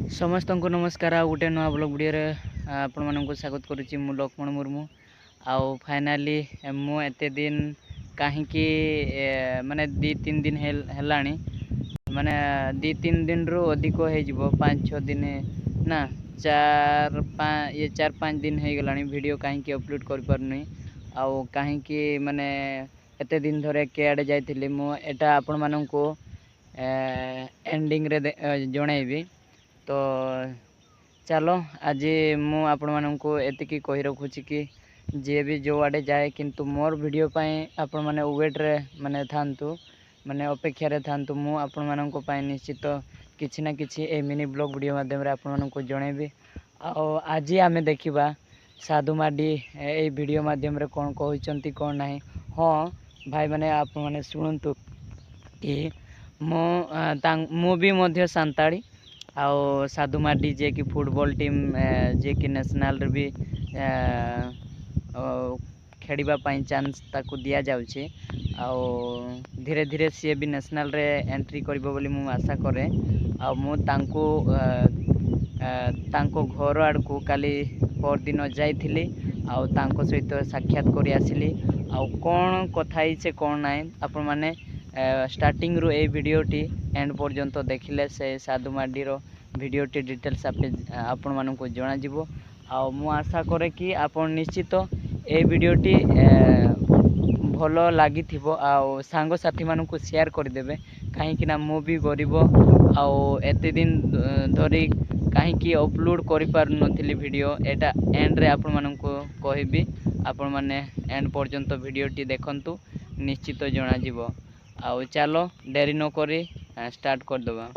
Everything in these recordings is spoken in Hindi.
समस्त को नमस्कार। गोटे नुआ ब्लॉग वीडियो आपण मानक स्वागत करुच्ची मु लक्ष्मण मुर्मू। आउ फाइनाली मु एते दिन कहीं माने 2-3 दिन हेलानी माने 2-3 दिन रु अधिक हो 5-6 दिन ना 4-5 दिन हो गलानी वीडियो कहीं अपलोड कर पारनी। आउ कहीं माने एते दिन धरे केआडे जाइथिली मु एटा आपण मानक एंडिंग रे जणैबी। तो चलो आज मु आपण मानक एतिकी कही रखुची कि जे भी जो आड़े जाए किंतु मोर वीडियो पाए आपण माने वेट रे माने थांतु माने अपेक्षा रे थांतु। मु आपण मानक पाए निश्चित किछि ना किछि ए मिनी ब्लॉग वीडियो माध्यम रे आपण मानक जणैबी। आज आमे देखिबा साधु माडी ए वीडियो माध्यम रे कोन कहउचंती कोन नाही। हाँ भाई माने आपण माने सुनंतु कि मु भी मध्य सांताड़ी आउ साधु माडी जे कि फुटबॉल टीम जे कि नेशनल रे भी खेलिबा पाई चांस ताकू दिया जाउछे। आउ धीरे धीरे सी भी नेशनल रे एंट्री करिबो बोली मु आशा करे। आ मु तांको घर आड़कू काली पर दिन जाइथिली आउ तांको सहित साक्षात करी आसिली। आउ कोन कथाई से कोन नाइ आपण माने स्टार्टिंग रू ए वीडियोटी एंड पर्यंत देखिले से साधु माडी रो वीडियोटी डिटेल्स आपण मानक जना जिवो। आ मु आशा करे कि आपण निश्चित ए वीडियोटी भलो लागि थिबो आउ सांग साथी मानक शेयर कर देबे। कहीं ना मु भी गरीब आउ एते दिन धरी कहीं अपलोड करि पार नथिली वीडियो एटा एंड रे आपण मानक कहबी। आपण माने एंड पर्यंत वीडियोटी देखंतु निश्चित जना जिवो। आउ चलो देरी न करी स्टार्ट कर दबा।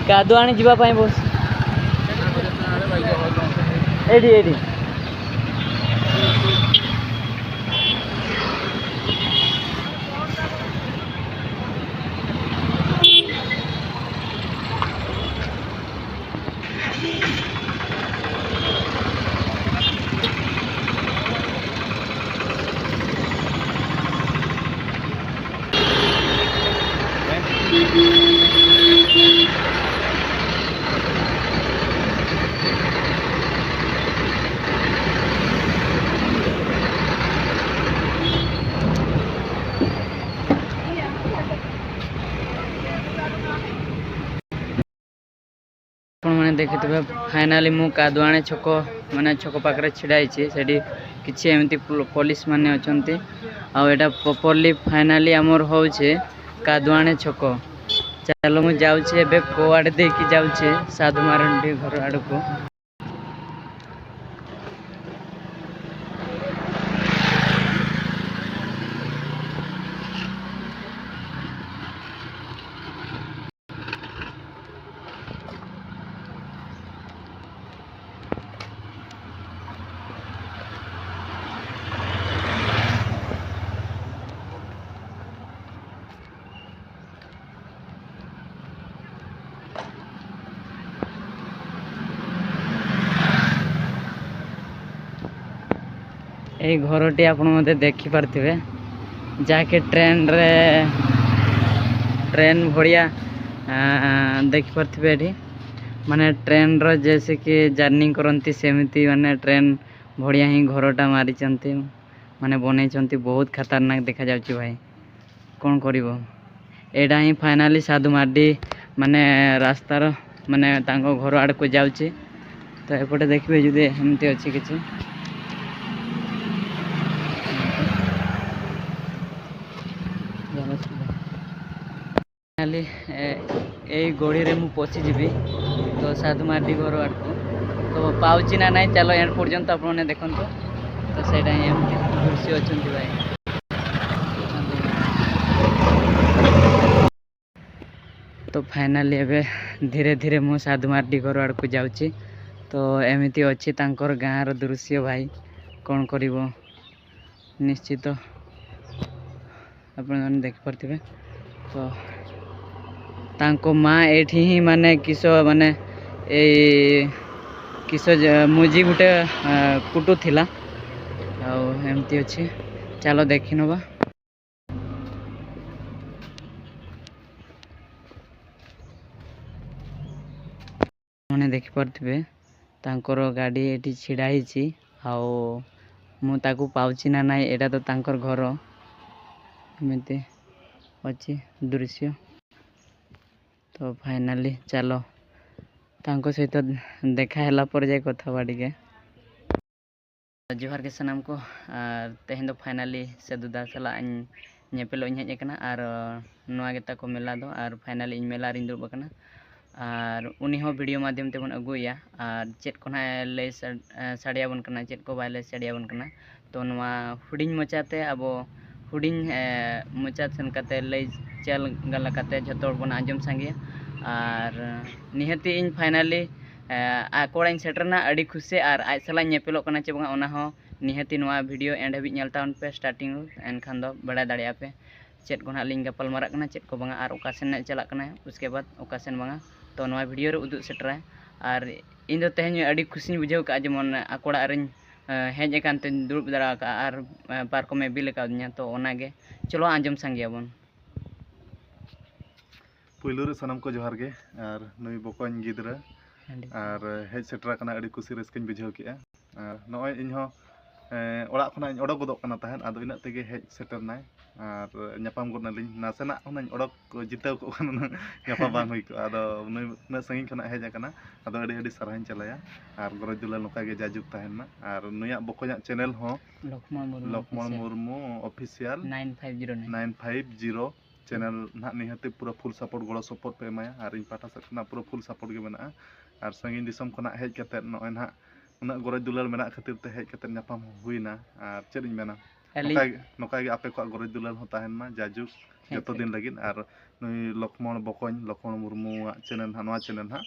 कादु आनी जीवा पाए बस एडी एडी देखिए फाइनाली मु कादुआणे छक माने छक पाखरे छिड़ाई से किसी एमती पुलिस माने अछंती। आ एटा प्रॉपर्ली फाइनाली हमर होउछे कादुआणे छक। चलो मु जाउछे एबे कोआडे देखि जाउछे साधु मारंडी घर आडको। এই ঘরটি আপন মতে দেখি পারथिबे जाके ट्रेन भड़िया देखि पारथिबे एठी माने ट्रेन रो जैसे कि जर्नी करंती सेमिति माने ट्रेन भड़िया ही घरटा मारी चंती माने बनै चंती। बहुत खतरनाक देखा जाउची भाई कोन करिवो। एडा ही फाइनाली साधु माडी ମାନେ ରାସ୍ତାର ମାନେ ତାଙ୍କ ଘର ଆଡ଼କୁ ଯାଉଛି। ତ ଏପଟେ ଦେଖିବେ ଯଦି ଏମିତି ଅଛି କିଛି ଖାଲି ଏଇ ଗଳିରେ ମୁଁ ପଶିଯିବି ତ ସାଧୁ ମାର୍ଡି ଘର ଆଡ଼କୁ। ତ ପାଉଛି ନା ନାହିଁ ଚାଲ ଏଣ୍ଡ ପର୍ଯ୍ୟନ୍ତ ଆପଣମାନେ ଦେଖନ୍ତୁ। ତ ସେଇଟା ହିଁ ଏମିତି ଦୃଶ୍ୟ ଅଛନ୍ତି ଭାଇ। ତ ଫାଇନାଲି ଏବେ ଧୀରେ ଧୀରେ ମୁଁ ସାଧୁ ମାର୍ଡି ଘର ଆଡ଼କୁ ଯାଉଛି। ତ ଏମିତି ଅଛି ତାଙ୍କର ଗାଁର ଦୃଶ୍ୟ ଭାଇ, କ'ଣ କରିବ ନିଶ୍ଚିତ ଆପଣମାନେ ଦେଖିପାରୁଥିବେ। ତ ତାଙ୍କ ମା ଏଠି ହିଁ ମାନେ କିସ ମାନେ ଏଇ କିସ ମୁଜି ଗୋଟେ କୁଟୁଥିଲା। ଆଉ ଏମିତି ଅଛି, ଚାଲ ଦେଖିନବା। ମାନେ ଦେଖିପାରୁଥିବେ ତାଙ୍କର ଗାଡ଼ି ଏଠି ଛିଡ଼ା ହେଇଛି। ଆଉ ମୁଁ ତାକୁ ପାଉଛି ନା ନାହିଁ, ଏଇଟା ତ ତାଙ୍କର ଘର। ଏମିତି ଅଛି ଦୃଶ୍ୟ। ତ ଫାଇନାଲି ଚାଲ तांको सहित देखा है पर जाए कथा ଟିକେ। जोहार के सनाम को तेहन दो फाइनाली सेदु दा सला नेपेलो इन हेज कना और नोआ गेता को मेला दो और फाइनाली इन मेला रिन दुब कना और उनी हो वीडियो माध्यम ते बन अगुया और चेत को ना ले साड़िया बन कना चेत को बाले साड़िया बन कना। तो नोआ हुडिंग मचाते अब हुडिंग मचा सेन कते ले चल गला कते जतोर बन आंजम संगे और निहती इन फाइनाली आकोड़ा सेटरना अड़ी खुशी और आज सला नेपेलो कना चे बंगा ओना हो निहती नोआ वीडियो एंड हबी नेलता उन पे स्टार्टिंग एनखान दो बड़ा दाड़िया पे चेत को ना लिंग गपल मारा कना चेत को बंगा और ओकासेन चला कना उसके बाद ओकासेन बंगा। तो नोआ वीडियो रे उदुग सेटरा और इन दो तेहन अड़ी खुशी बुझाव का जेमन आकोड़ा रिन हेज एकान ते दुरुब दरा का और पार्को में बिल का तो ओनागे चलो आंजम संगियाबन। पुलू रे सनम को जोहार गे और नई बकन गिद्रा और हेज सेटरा कना अड़ी खुशी रस्कन बुझाव के नय इनहो ओड़ा खना ओडक गदक कना तहन आदो इना तेगे हेज सेटरनाय और न्यापाम गना लिन नासेना होना ओडक जिताव को न्यापा बांग हुई को आदो न संगी खना हेज कना आदो अड़ी अड़ी सरहाइन चलाया और गरज दुला नोका गे जाजुक तहन मा और नुया बकया चैनल हो लक्ष्मण मुर्मू ऑफिशियल 950 चैनल ना निहते पूरा फुल सपोर्ट गड़ो सपोर्ट पे एमाया और इन पाटा से पूरा फुल सपोर्ट के बना और संगीन दिसम खना हेज कते नय ना उना गरज दुलाल मेना खातिर ते हेज कते न्यापाम हुईना और चेद इन मेना नोका गे आपे को गरज दुलाल हो ताहेन मा जाजुक जतो दिन लगिन और नई लक्ष्मण मुर्मू चैनल हा नवा चैनल हा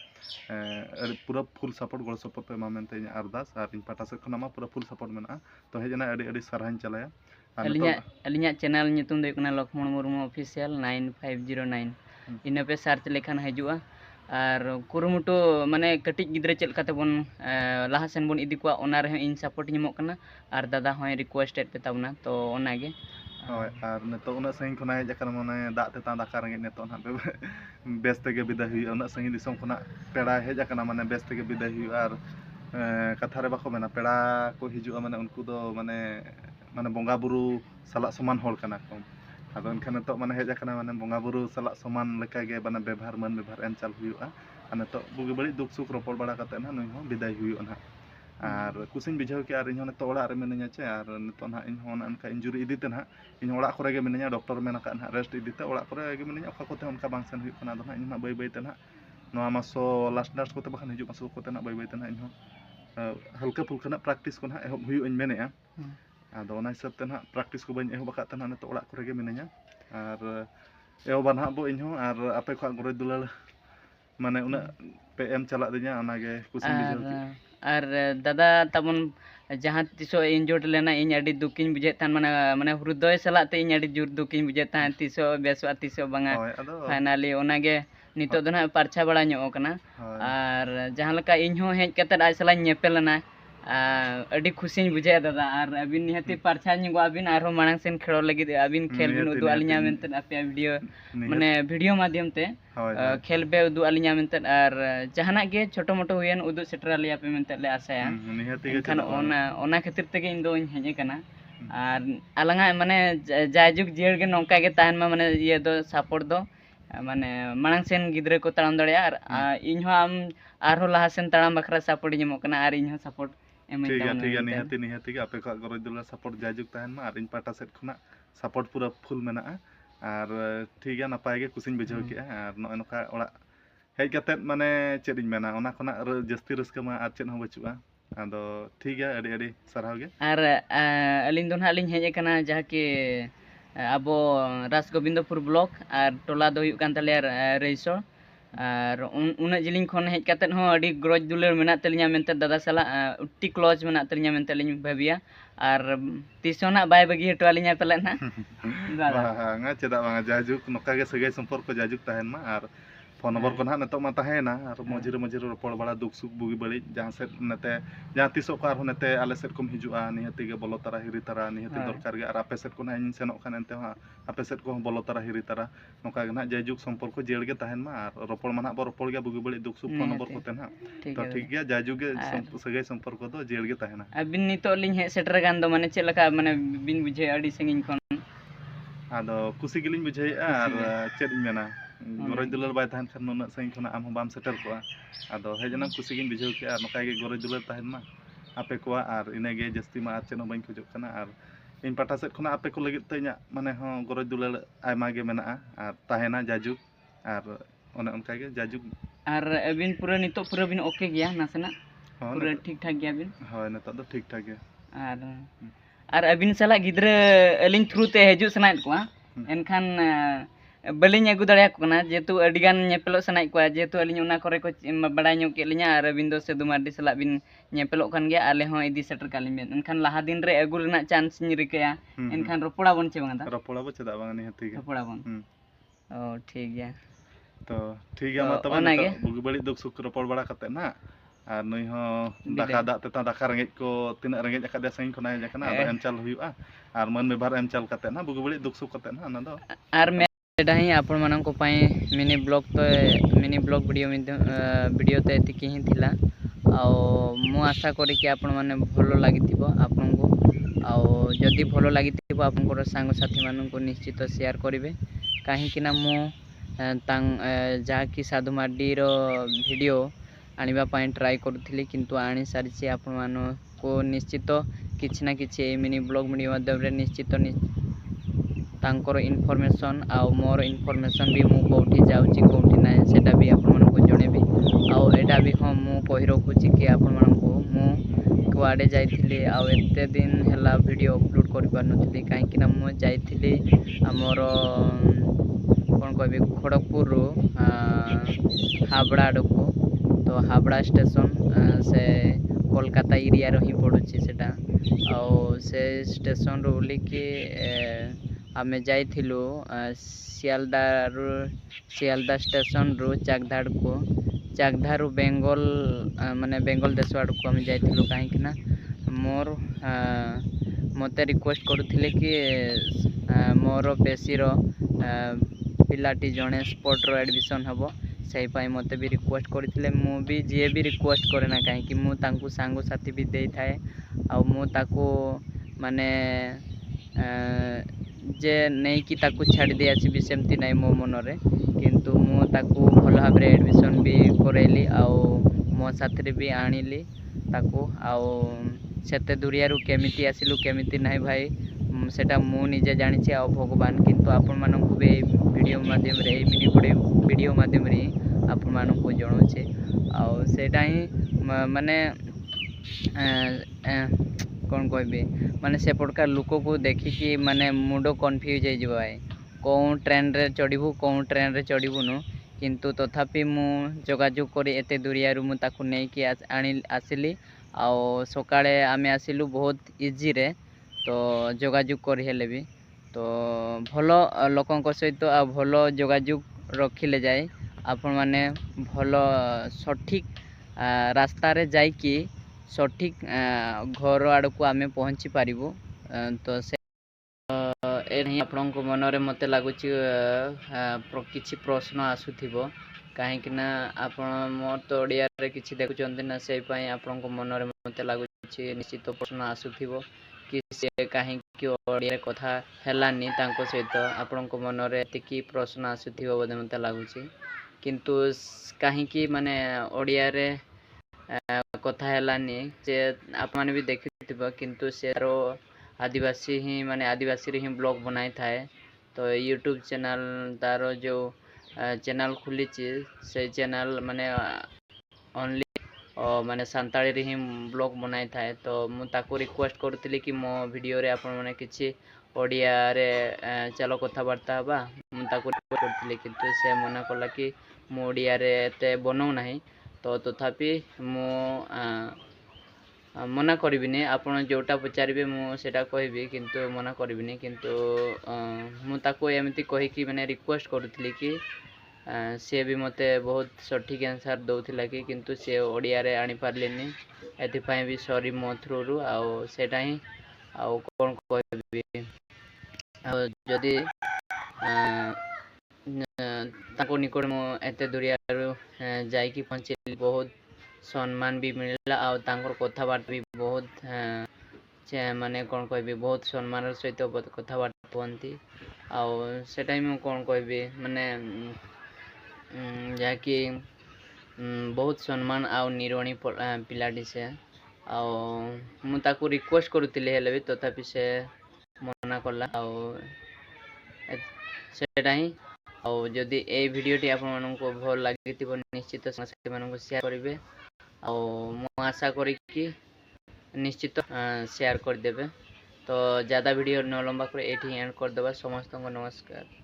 पूरा फुल सपोर्ट गड़ो सपोर्ट पे एमा मेनते अरदास और इन पाटा से खना मा पूरा फुल सपोर्ट मेना तो हेजना अड़ी अड़ी सरहाइन चलाया अलिया चैनल नितुम दो कना लक्ष्मण मुर्मू ऑफिशियल 9509 इन पे सर्च लेखान हजुआ और कुरुमुटु माने कटिज गिद्रे चल काते बन लाहा सेन बन इदी को ओना रे इन सपोर्ट निमो कना और दादा होय रिक्वेस्टेड पे ताबना तो ओनागे होय और नेतो उना संगी खना हेज कना माने दाग तेता दाका रंगे नेतो ना बेस तेगे बिदा हुई उना संगी दिसम खना पेड़ा हेज कना माने बेस तेगे बिदा हुई और कथा रे बाको मेना पेड़ा को हिजुआ माने उनको दो माने माने बंगा बुरु साला समान होल कना को आदो एनखान तो माने हेज कना माने बंगा बुरु साला समान लेका गे बाना व्यवहार मन व्यवहार एन चाल हुआ और नेतो बुगी बड़ी दुख सुख रोपड़ बड़ा कते ना नई हो विदाय हुआ ना और कुसिन बिझाव के और इन हो नेतो ओड़ा रे मिनया चे और नेतो ना इन हो अनका इंजुरी इदीते ना इन ओड़ा करे गे मिनया डॉक्टर मेना का ना रेस्ट इदीते ओड़ा करे गे मिनया ओका कोते उनका बांग सेन हुई कना दो ना इन ना बाय बाय ते ना नोआ मासो लास्ट कोते बखान हिजु मासो कोते ना बाय बाय ते ना इन हो हल्का फुल्का ना प्रैक्टिस को ना एहब हुई इन मेनेया आदो ओना हिसाब ते ना प्रैक्टिस को बन एहब बका तना नेतो ओड़ा करे गे मिनया और एहब ना बो इन हो और आपे को गरज दुलाल माने उना पे एम चला दिया ओनागे कुसिन बिझाव और दादा तबन जहाँ तीसो इंजोर्ड लेना इन अड़ी दुखिन बुझे तान माने माने हृदय सलाते इन अड़ी जुर दुखिन बुझे तान तीसो बेसवा तीसो बंगा फाइनली ओनागे नितो दो ना परछा बड़ा ᱧᱚᱜ कना और जहाँ लका इन हो हेज कते आज सला नेपेलना अड़ी खुशी बुझे दादा और अबिन निहती परछा ᱧᱚᱜ अबिन आरो मांग सेन खेलो लगी अबिन खेल बिन उदु आलिया मेनते आपे वीडियो माने वीडियो माध्यम ते खेल बे उदु आलिया मेनते और जहाना गे छोटो मोटो हुयन उदु सेटरा लिया पे मेनते ले आसाया एनखान ओना खातिर तेगे इन दो हेज कना और आलंगा माने जायजुग जियर गे नोंका गे ताहन मा माने ये दो सपोर्ट दो माने मांग सेन गिद्रे को ताम दाड़े आर इन हो आम आरो लाहा सेन ताम बखरा सपोर्ट इमो कना आर इन हो सपोर्ट एम ठीक है निहाती निहाती आपे को गरज दुला सपोर्ट जाजुक तहन मा आर इन पाटा सेट खुना सपोर्ट पूरा फुल मेना आर ठीक है नापाय गे कुसिन बुझाव के आर नय नका ओड़ा हेज कते माने चेद इन मेना ओना खना जस्ती रस्का मा आर चेद हो बचुआ आदो ठीक है अड़ी अड़ी सराव गे आर अलिन दो ना लिन हेज कना जहा के अब रास गोविंदपुर ब्लॉक और टोला दो हुयुक कान तले रईसो और उन जिलिंग खन हेज कते हो अड़ी ग्रज दुलर मेना तलिया मेनते दादा साला उट्टी क्लोज मेना तलिया मेनते लिन भाबिया और तिसोना बाय बगी हटो अलिnya पले ना बांगा चेदा बांगा जाजुक नोका गे सगै संपर्क को जाजुक तहन मा आर फोन नंबर को ना नतो मा तहेना आर मजिरे मजिरे रोपड़ बड़ा दुख सुख बुगी बड़ी जहां से नते जहां तिसो को आर नते आले सेट कोम हिजुआ निहति गे बोलो तरा हिरी तरा निहति दरकार गे आर आपे सेट को ना इन सेनो खान एनते हा आपे सेट को बोलो तरा हिरी तरा नोका गे ना जाजुक संपर्क को जेड़ गे तहन मा आर रोपड़ मा ना बो रोपड़ गे बुगी बड़ी दुख सुख फोन नंबर को तेना तो ठीक गया जाजुक गे सगै संपर्क को दो जेड़ गे तहना अबिन नितो लिन हे सेटर गान दो माने चेलका माने बिन बुझे अडी संगिन खन आदो कुसी गिलिन बुझे आर चेद मेना गरज दुलर बाय तहन खान नुना संग खना आम बाम सेटर को आदो हेजना कुसी गिन बुझाव के आर नोका गे गरज दुलर तहन मा आपे को आर इनेगे जस्ती मा आर चेनो बाइन खोजो कना आर इन पाटा सेट खना आपे को लगित तइया माने हो गरज दुलर आयमा गे मेना आर तहेना जाजुक आर ओने उनका गे जाजुक आर अबिन पूरा नितो पूरा बिन ओके गया नासना पूरा ठीक ठाक गया बिन होय नतो दो ठीक ठाक गे आर अबिन साला गिद्रे अलिन थ्रू ते हजू सनाइत को एनखान बलिन अगु दाड़े कोना जेतु अडिगान नेपेलो सनाइत को जेतु अलिन उना करे को बडाय ᱧᱚᱜ के लिया आर अबिन दो सेदु मार्डी साला बिन नेपेलो कान गया आले हो इदी सेटर कालिन बेन एनखान लाहा दिन रे अगु रेना चांस नि रिकया एनखान रोपड़ा बन चे बांगा रोपड़ा बो चदा बांगा नि हती गे रोपड़ा बन ओ ठीक गया तो ठीक गया मा तबे बुगी बड़ी दुख सुख रोपड़ बड़ा कते ना आर नई हो दाका दा तेता दाका रेंगेज को तिना रेंगेज अकादे संग खना जकना आदो एम चाल हुयुआ आर मन में बार एम चाल कते ना बुगी बड़ी दुख सुख कते ना ना दो आर मे एटा ही आपण मानन को पाए मिनी ब्लॉग वीडियो ते एतिकी ही थिला आ मु आशा करी कि आपण माने भलो लागिथिबो आपन को आ जदी भलो लागिथिबो आपन को संग साथी मानन को निश्चित शेयर करिवे काहे कि ना मु जहा कि साधु मार्डी रो वीडियो आनिबा पाए ट्राई करूथिली किंतु आनी सारिछि आपण मान को निश्चित किछि ना किछि मिनी ब्लॉग वीडियो माध्यम रे निश्चित तांकर इनफॉरमेशन आ मोर इनफॉरमेशन भी मु कोठी जाउची कोठी ना सेटा भी आपण मन को जणेबी आ एटा भी हम मु कहि रखुची कि आपण मन को मु कुआडे जाइथिली आ एते दिन हला वीडियो अपलोड करि पारनथिली काहे कि ना मु जाइथिली हमर कोन कहबी खड़गपुर रो हाबड़ा डको तो हाबड़ा स्टेशन से कोलकाता एरिया रो ही पड़ुची सेटा आ से स्टेशन रो बोली कि आमे जाइथिलु सियालदा स्टेशन रो चाकधाड़ को चाकधाड़ बेंगल माने बेंगल देशवाड़ को आमे जाइथिलु काहे कि ना मोर मते रिक्वेस्ट करूथिले कि मोर पेसी रो पिलाटी जणे स्पोर्ट रो एडमिशन हबो सही पाई मते भी रिक्वेस्ट करथिले मु भी जे भी रिक्वेस्ट करे ना काहे कि मु तांकु सांगो साथी भी देई थाए आ मु ताको माने जे नहीं कि ताकू छाड़ दे आसी भी सेमती नहीं मो मन रे किंतु मु ताकू भल भाव एडमिशन भी करैली आ मो साथरे भी आनिली ताकू आ सेते दुरिया रु केमिति आसिलु केमिति नहीं भाई सेटा मु निजे जानि छी आ भगवान किंतु आपन मानन को बे वीडियो माध्यम रे मिनी वीडियो माध्यम रे आपन मानन को जणो छे आ सेटा ही माने कौन कहबी माने से प्रकार लोक को देखिकी माने मुंड कन्फ्यूज हो जाए कौन ट्रेन रे चढ़बू कौन ट्रेन रे चढ़बू नु किंतु तथापि मु जोगाजोग करी एते दुरिया रु मु ताकू नै कि आसिली आ सकाळे आमे आसिलु बहुत इजी रे तो जोगाजोग करी हेले भी तो भलो लोकन सहित आ भलो जोगाजोग रखिले जाए आपण माने भलो सठिक रास्ता रे जाई कि सठिक घर आड़ को आमे पहुँची पारिबो तो से आपण को मन रे मते लागुची किछि प्रश्न आसुथिबो काहे कि ना आपण मोर तो ओडिया रे किछि देखुचंती ना सेहि पई आपण को मन रे मते लागुची निश्चित प्रश्न आसुथिबो कि से कहीं ओडिया कथा हेलानी तांको सहित आपनको मनरे एतिकी प्रश्न आसुथिबो बोधे मते लागुची किंतु कहीं माने ओडिया रे कथा हेलानी जे आप माने भी देखिथिबो किंतु सेरो आदिवासी ही माने आदिवासी रे ही ब्लॉग बनाई थाए तो यूट्यूब चैनल तारो जो चैनल खुली से चैनल माने ओनली माने सांताली रे ही ब्लॉग बनाई थाए तो मु ताको रिक्वेस्ट करथिली कि मो वीडियो रे आपण माने किछि ओडिया रे चलो कथा वार्ता बा मु ताको रिक्वेस्ट करथिली किंतु से मना कला कि मु ओडिया रे एते बनौ नाही तो तथापि मु मना करिबिनी आपण जोटा पचारिबे मु सेटा कहबी किंतु मना करिबिनी किंतु मु ताको एमिति कहि कि माने रिक्वेस्ट करथिली कि से भी मते बहुत सठिक आंसर दउथिला कि किंतु से ओडिया रे आनी पारलिनी एथि पय भी सॉरी मो थ्रू रु आ सेटा ही आ कोन कहबी आ जदी ताको निकट मो एते दुरिया रु जाई कि पहुंचली बहुत सम्मान भी मिलला आ तांकर कथा बार्ता भी बहुत माने कोन कहबी बहुत सम्मान सहित कथा बार्ता होंती आ सेटा ही मु कोन कहबी माने जाकि बहुत सम्मान आ निरोणी पिलाटी से आ मु ताको रिक्वेस्ट करूतिले हेले भी तथापि से मना करला आ सेटा ही आ जदि ए वीडियो टी आपन मानको भल लागितिबो निश्चित साथी मानको शेयर करिवे आ मु आशा करी कि निश्चित शेयर कर देबे तो ज्यादा वीडियो न लंबा करे एठी एंड कर देबा समस्त को नमस्कार।